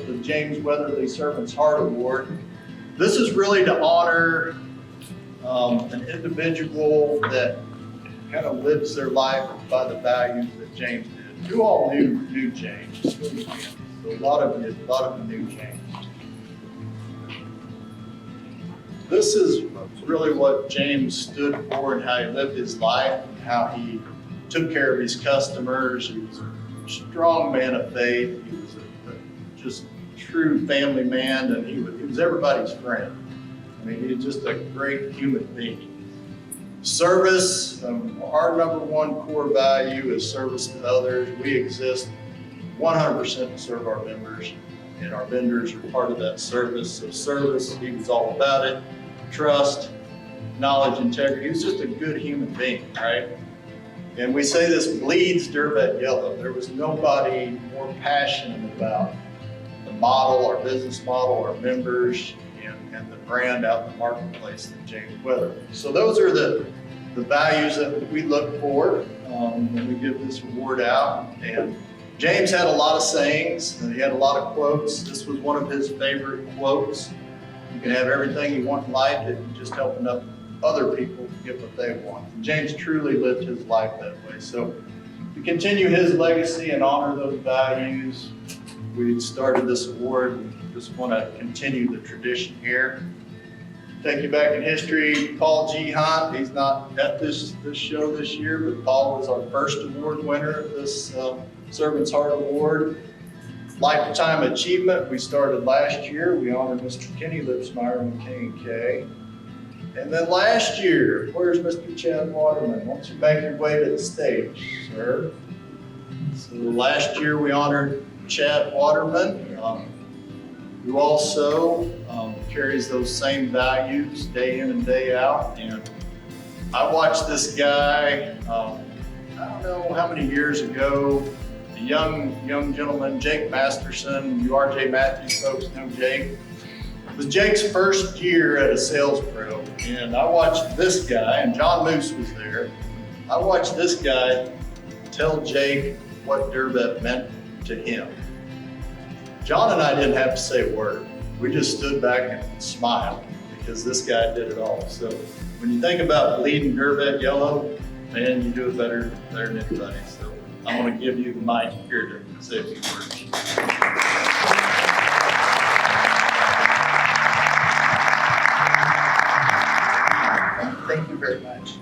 the James Weatherly Servant's Heart Award. This is really to honor an individual that kind of lives their life by the values that James did. You all knew James. So a lot of you knew James. This is really what James stood for and how he lived his life, and how he took care of his customers. He was a strong man of faith. He was a just true family man, and he was everybody's friend. I mean, he was just a great human being. Service, our number one core value is service to others. We exist 100% to serve our members, and our vendors are part of that service. So service, he was all about it. Trust, knowledge, integrity. He was just a good human being, right? And we say this bleeds Durvet yellow. There was nobody more passionate about the model, our business model, our members, and the brand out in the marketplace than James Weatherly. So those are the values that we look for when we give this award out. And James had a lot of sayings, and he had a lot of quotes. This was one of his favorite quotes. You can have everything you want in life if you just help enough other people to get what they want. And James truly lived his life that way. So to continue his legacy and honor those values, we started this award. We just want to continue the tradition here. Take you back in history, Paul G. Hunt. He's not at this show this year, but Paul was our first award winner of this Servant's Heart Award. Lifetime Achievement, we started last year. We honored Mr. Kenny Lipsmeyer and K&K. And then last year, where's Mr. Chad Waterman? Why don't you make your way to the stage, sir? So last year we honored Chad Waterman, who also carries those same values day in and day out. And I watched this guy, I don't know how many years ago, a young gentleman, Jake Masterson. You RJ Matthews folks know Jake. It was Jake's first year at a sales pro, and I watched this guy, and John Moose was there. I watched this guy tell Jake what Durvet meant to him. John and I didn't have to say a word. We just stood back and smiled because this guy did it all. So when you think about bleeding Durvet yellow, man, you do it better than anybody. So I'm going to give you the mic here to say a few words. Thank you very much.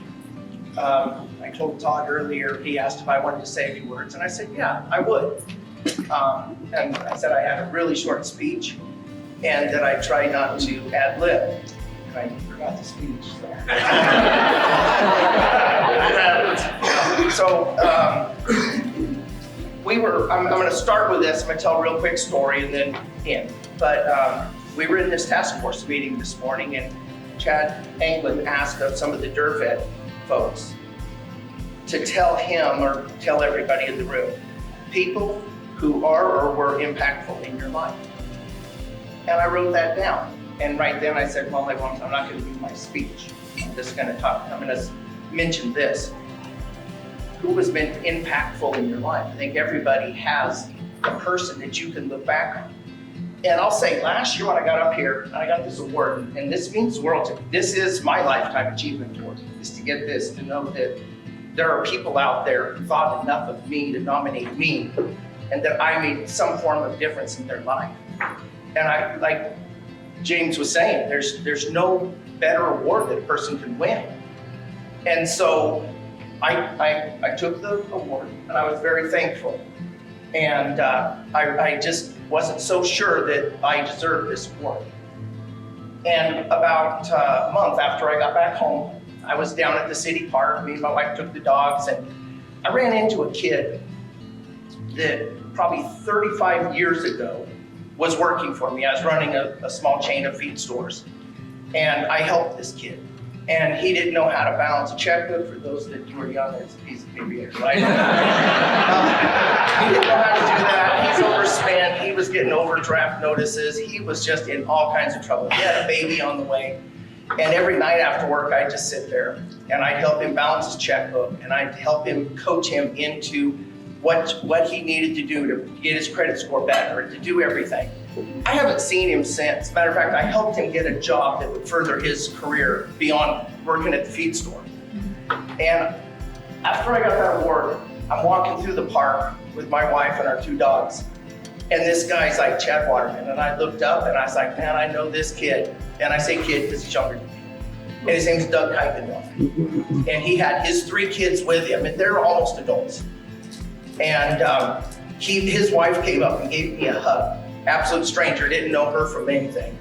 I told Todd earlier, he asked if I wanted to say a few words, and I said, yeah, I would. And I said I had a really short speech, and that I try not to ad lib. And I forgot the speech. I'm going to start with this. I'm going to tell a real quick story and then end. But we were in this task force meeting this morning, and Chad Anglin asked of some of the Durvet folks to tell him or tell everybody in the room, people who are or were impactful in your life. And I wrote that down. And right then I said, well, I'm not going to do my speech. I'm going to mention this. Who has been impactful in your life? I think everybody has a person that you can look back on. And I'll say, last year when I got up here, I got this award, and this means the world to me. This is my lifetime achievement award, is to get this, to know that there are people out there who thought enough of me to nominate me, and that I made some form of difference in their life. And I, like James was saying, there's no better award that a person can win. And so I took the award, and I was very thankful. And I just wasn't so sure that I deserved this award. And about a month after I got back home, I was down at the city park. Me and my wife took the dogs, and I ran into a kid that probably 35 years ago was working for me. I was running a small chain of feed stores, and I helped this kid. And he didn't know how to balance a checkbook. For those that you were young, it's a piece of paper, right? He didn't know how to do that. He's overspent. He was getting overdraft notices. He was just in all kinds of trouble. He had a baby on the way. And every night after work, I'd just sit there and I'd help him balance his checkbook, and I'd help him coach him into what he needed to do to get his credit score better and to do everything. I haven't seen him since. Matter of fact, I helped him get a job that would further his career beyond working at the feed store. And after I got that award, I'm walking through the park with my wife and our 2 dogs. And this guy's like Chad Waterman. And I looked up and I was like, man, I know this kid. And I say kid because he's younger than me. And his name's Doug Kuykendorf. And he had his 3 kids with him, and they're almost adults. And his wife came up and gave me a hug. Absolute stranger, didn't know her from anything.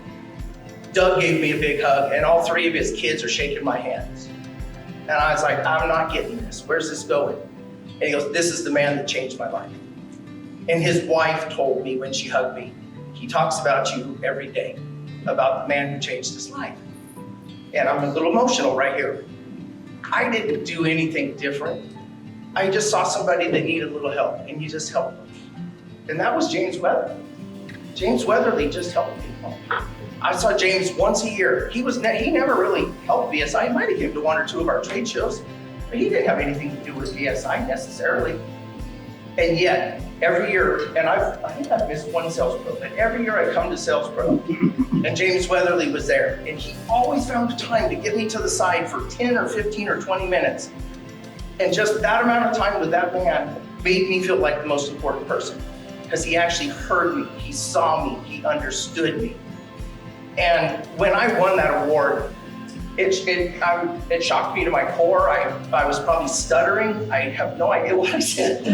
Doug gave me a big hug, and all 3 of his kids are shaking my hands. And I was like, I'm not getting this. Where's this going? And he goes, this is the man that changed my life. And his wife told me when she hugged me, he talks about you every day, about the man who changed his life. And I'm a little emotional right here. I didn't do anything different. I just saw somebody that needed a little help, and you just helped them. And that was James Weatherly. James Weatherly just helped people. I saw James once a year. He never really helped VSI. He might have came to 1 or 2 of our trade shows, but he didn't have anything to do with VSI necessarily. And yet, every year, and I think I've missed 1 sales pro, but every year I come to sales pro, and James Weatherly was there, and he always found the time to get me to the side for 10 or 15 or 20 minutes. And just that amount of time with that man made me feel like the most important person, because he actually heard me, he saw me, he understood me. And when I won that award, it shocked me to my core. I was probably stuttering. I have no idea what I said.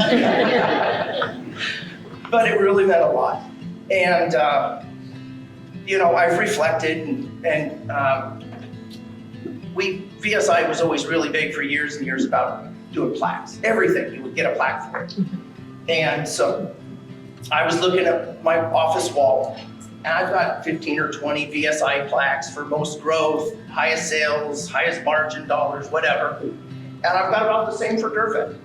But it really meant a lot. And, I've reflected and VSI was always really big for years and years about doing plaques. Everything, you would get a plaque for it. And so I was looking at my office wall, and I've got 15 or 20 VSI plaques for most growth, highest sales, highest margin dollars, whatever. And I've got about the same for DerVet.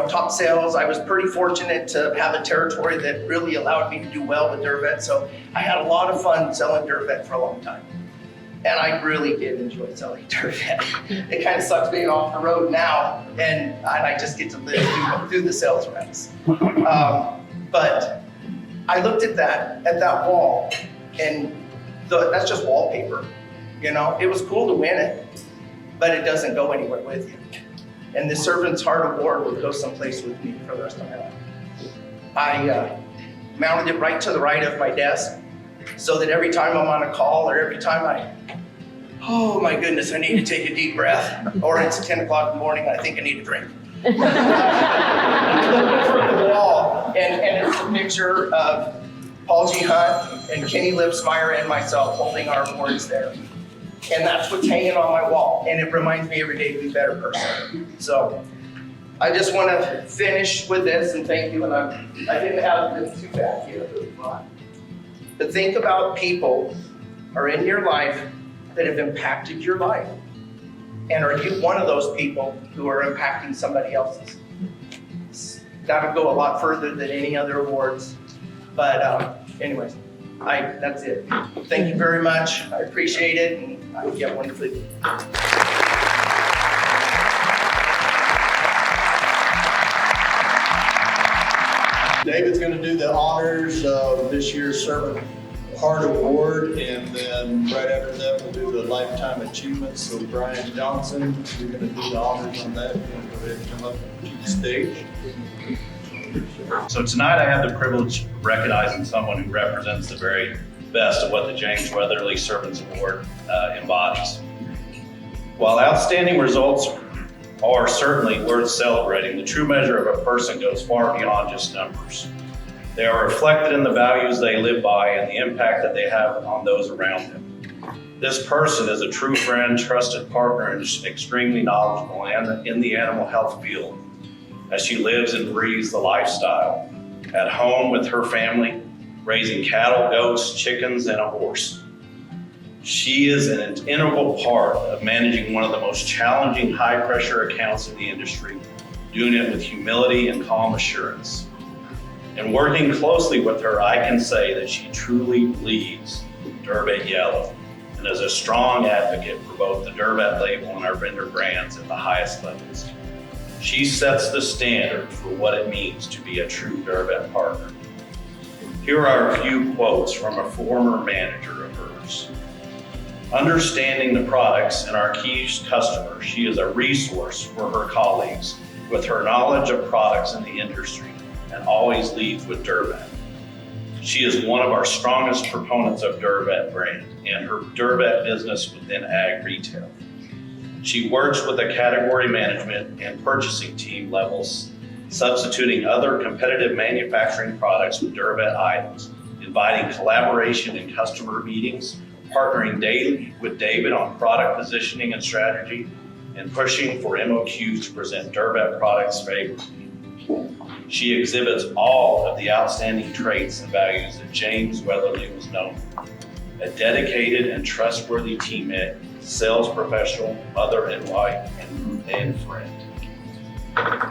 Top sales. I was pretty fortunate to have a territory that really allowed me to do well with DerVet. So I had a lot of fun selling DerVet for a long time. And I really did enjoy selling DerVet. It kind of sucks being off the road now, and I just get to live through the sales reps. But I looked at that wall, and that's just wallpaper. It was cool to win it, but it doesn't go anywhere with you. And the Servant's Heart Award will go someplace with me for the rest of my life. I mounted it right to the right of my desk, so that every time I'm on a call or every time oh my goodness, I need to take a deep breath, or it's 10 o'clock in the morning and I think I need a drink. I look for the wall, and it's a picture of Paul G. Hunt and Kenny Lipsmeyer and myself holding our awards there. And that's what's hanging on my wall, and it reminds me every day to be a better person. So I just want to finish with this and thank you, and I didn't have this too bad here. But think about people are in your life that have impacted your life. And are you one of those people who are impacting somebody else's? That would go a lot further than any other awards. But anyways, that's it. Thank you very much. I appreciate it, and I hope you have a wonderful evening. David's going to do the honors of this year's Servant Heart Award, and then right after that we'll do the Lifetime Achievements. So Brian Johnson, you're going to do the honors on that. You want to go ahead and come up to the stage. So tonight I have the privilege of recognizing someone who represents the very best of what the James Weatherly Servants Award embodies. While outstanding results are certainly worth celebrating, the true measure of a person goes far beyond just numbers. They are reflected in the values they live by and the impact that they have on those around them. This person is a true friend, trusted partner, and extremely knowledgeable in the animal health field, as she lives and breathes the lifestyle at home with her family, raising cattle, goats, chickens, and a horse. She is an integral part of managing one of the most challenging high-pressure accounts in the industry, doing it with humility and calm assurance. And working closely with her, I can say that she truly bleeds DerVet yellow and is a strong advocate for both the DerVet label and our vendor brands at the highest levels. She sets the standard for what it means to be a true DerVet partner. Here are a few quotes from a former manager of hers. Understanding the products and our key customers, she is a resource for her colleagues with her knowledge of products in the industry and always leads with Durvet. She is one of our strongest proponents of Durvet brand and her Durvet business within ag retail. She works with the category management and purchasing team levels, substituting other competitive manufacturing products with Durvet items, inviting collaboration in customer meetings, partnering daily with David on product positioning and strategy, and pushing for MOQs to present Durvet products favorably. She exhibits all of the outstanding traits and values that James Weatherly was known for. A dedicated and trustworthy teammate, sales professional, mother and wife, and friend.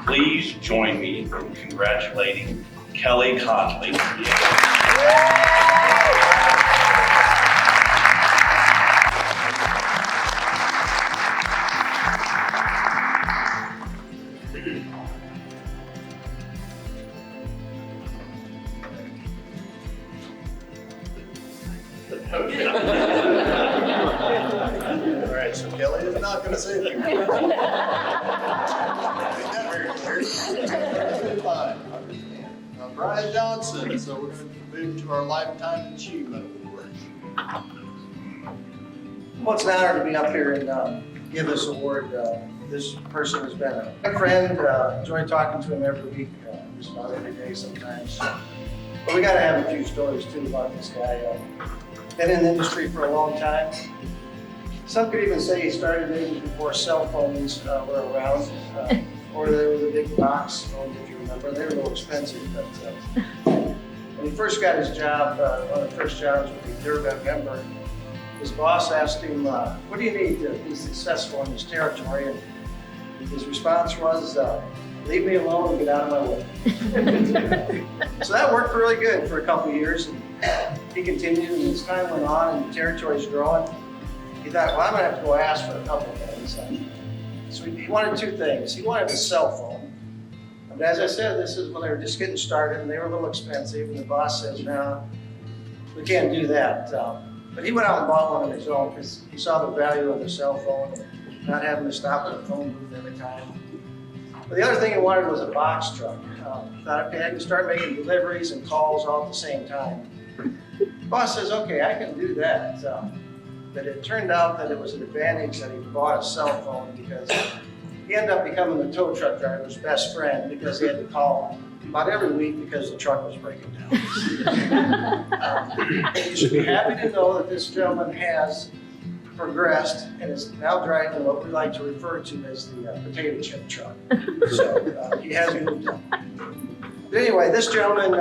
Please join me in congratulating Kellie Conley. All right, so Kellie is not going to say anything. Made that very clear. Fine. Brian Johnson, so we're going to move to our Lifetime Achievement Award. Well, it's an honor to be up here and give this award. This person has been a friend. Enjoy talking to him every week, just about every day sometimes. But we got to have a few stories too about this guy. Been in the industry for a long time. Some could even say he started maybe before cell phones were around, or there was a big box phone, if you remember. They were a little expensive, but when he first got his job, one of the first jobs with the Durvet member, his boss asked him, what do you need to be successful in this territory? And his response was, leave me alone and get out of my way. So that worked really good for a couple of years. And he continued, and as time went on and the territory's growing, he thought, well, I'm gonna have to go ask for a couple of things. So he wanted two things. He wanted a cell phone. But as I said, this is when they were just getting started and they were a little expensive, and the boss says, no, we can't do that. But he went out and bought one of his own because he saw the value of the cell phone and not having to stop at the phone booth every time. But the other thing he wanted was a box truck. Thought, okay, I can start making deliveries and calls all at the same time. The boss says, okay, I can do that. But it turned out that it was an advantage that he bought a cell phone because he ended up becoming the tow truck driver's best friend because he had to call about every week because the truck was breaking down. You should be happy to know that this gentleman has progressed and is now driving what we like to refer to as the potato chip truck. So he has moved up. But anyway, this gentleman,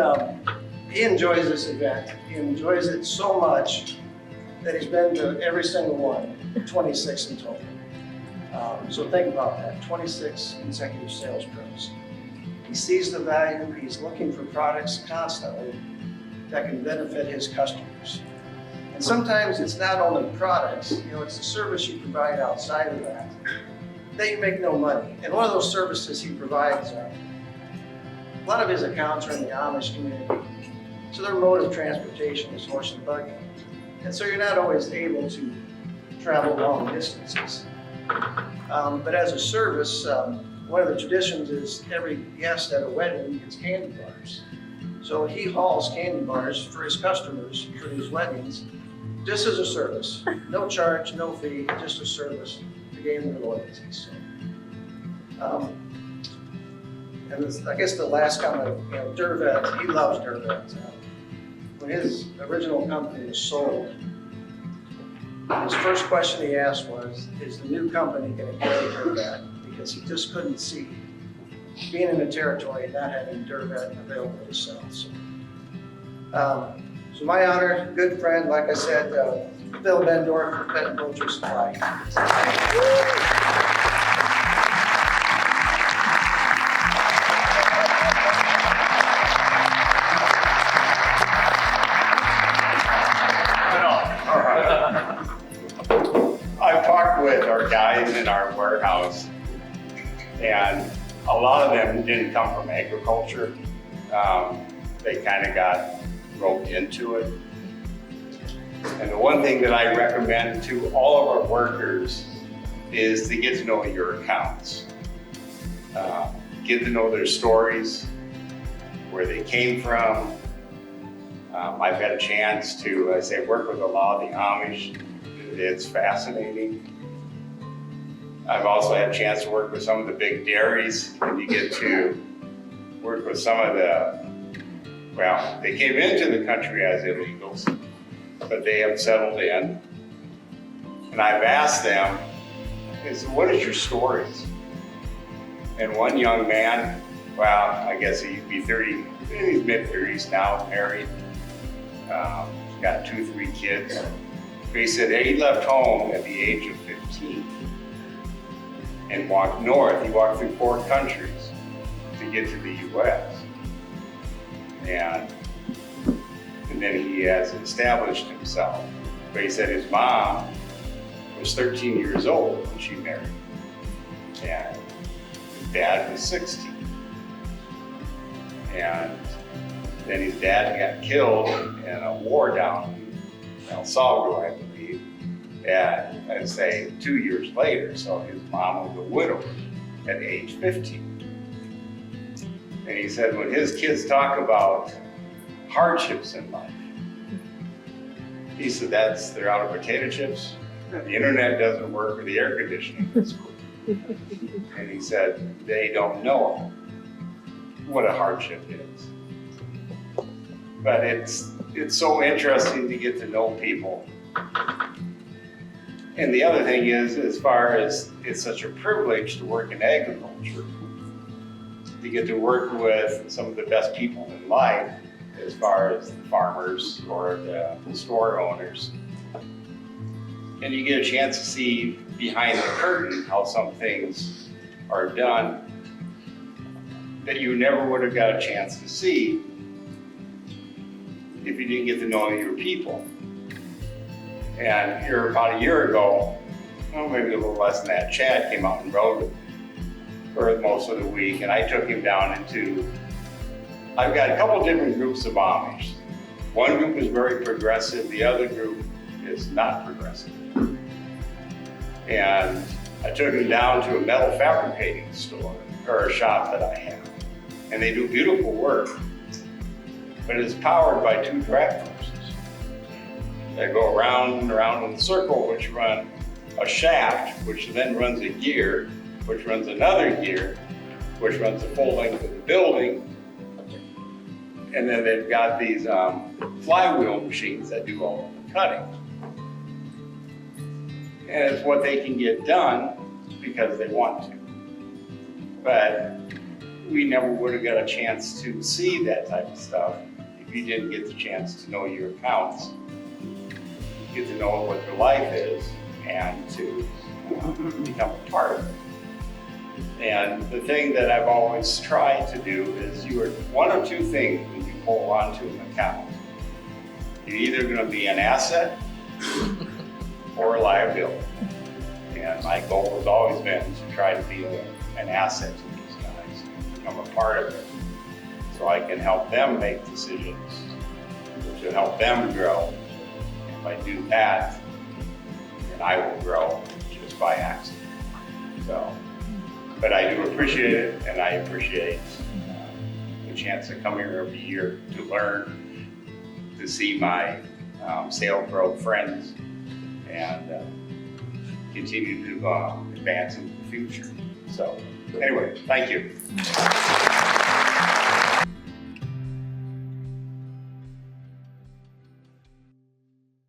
he enjoys this event. He enjoys it so much that he's been to every single one, 26 in total. So think about that, 26 consecutive sales pros. He sees the value, he's looking for products constantly that can benefit his customers. And sometimes it's not only products, it's the service you provide outside of that you make no money. And one of those services he provides, a lot of his accounts are in the Amish community. So their mode of transportation is horse and buggy. And so you're not always able to travel long distances. But as a service, one of the traditions is every guest at a wedding gets candy bars. So he hauls candy bars for his customers for these weddings, just as a service. No charge, no fee, just a service to gain their loyalty. So, and I guess the last comment, Durvet, he loves Durvet. When his original company was sold, his first question he asked was, is the new company going to carry Durvet? Because he just couldn't see being in a territory and not having Durvet available to sell. So my honor, good friend, like I said, Phil Bendorf for Pet and Poultry Supply. I've talked with our guys in our warehouse, and a lot of them didn't come from agriculture. They kind of got roped into it. And the one thing that I recommend to all of our workers is to get to know your accounts. Get to know their stories, where they came from. I've had a chance to, as I work with a lot of the Amish. It's fascinating. I've also had a chance to work with some of the big dairies, and you get to work with some of the, well, they came into the country as illegals, but they have settled in. And I've asked them, what is your stories? And one young man, well, I guess he'd be 30, he's mid-30s now, married, got 2-3 kids. But he said he left home at the age of 15 and walked north. He walked through 4 countries to get to the US. And then he has established himself. But he said his mom was 13 years old when she married. And his dad was 16. And then his dad got killed in a war down in El Salvador, I believe, and I'd say 2 years later. So his mom was a widow at age 15. And he said when his kids talk about hardships in life, he said they're out of potato chips, the internet doesn't work, or the air conditioning is cool. And he said they don't know what a hardship is. But it's so interesting to get to know people. And the other thing is, as far as it's such a privilege to work in agriculture, to get to work with some of the best people in life, as far as the farmers or the store owners. And you get a chance to see behind the curtain how some things are done that you never would have got a chance to see if you didn't get to know your people. And here about a year ago, well, maybe a little less than that, Chad came out and rode for most of the week, and I took him down into, I've got a couple different groups of Amish. One group is very progressive, the other group is not progressive. And I took him down to a metal fabricating store, or a shop that I have. And they do beautiful work, but it's powered by 2 drag forces that go around and around in a circle, which run a shaft, which then runs a gear, which runs another gear, which runs the full length of the building. And then they've got these flywheel machines that do all of the cutting. And it's what they can get done because they want to. But we never would have got a chance to see that type of stuff if you didn't get the chance to know your accounts, get to know what their life is, and to become a part of it. And the thing that I've always tried to do is you are one of 2 things when you hold on to an account. You're either going to be an asset or a liability. And my goal has always been to try to be an asset to these guys, become a part of it, so I can help them make decisions, to help them grow. If I do that, then I will grow just by accident. So, but I do appreciate it, and I appreciate the chance to come here every year to learn, to see my sale pro friends, and continue to advance in the future. So anyway, thank you.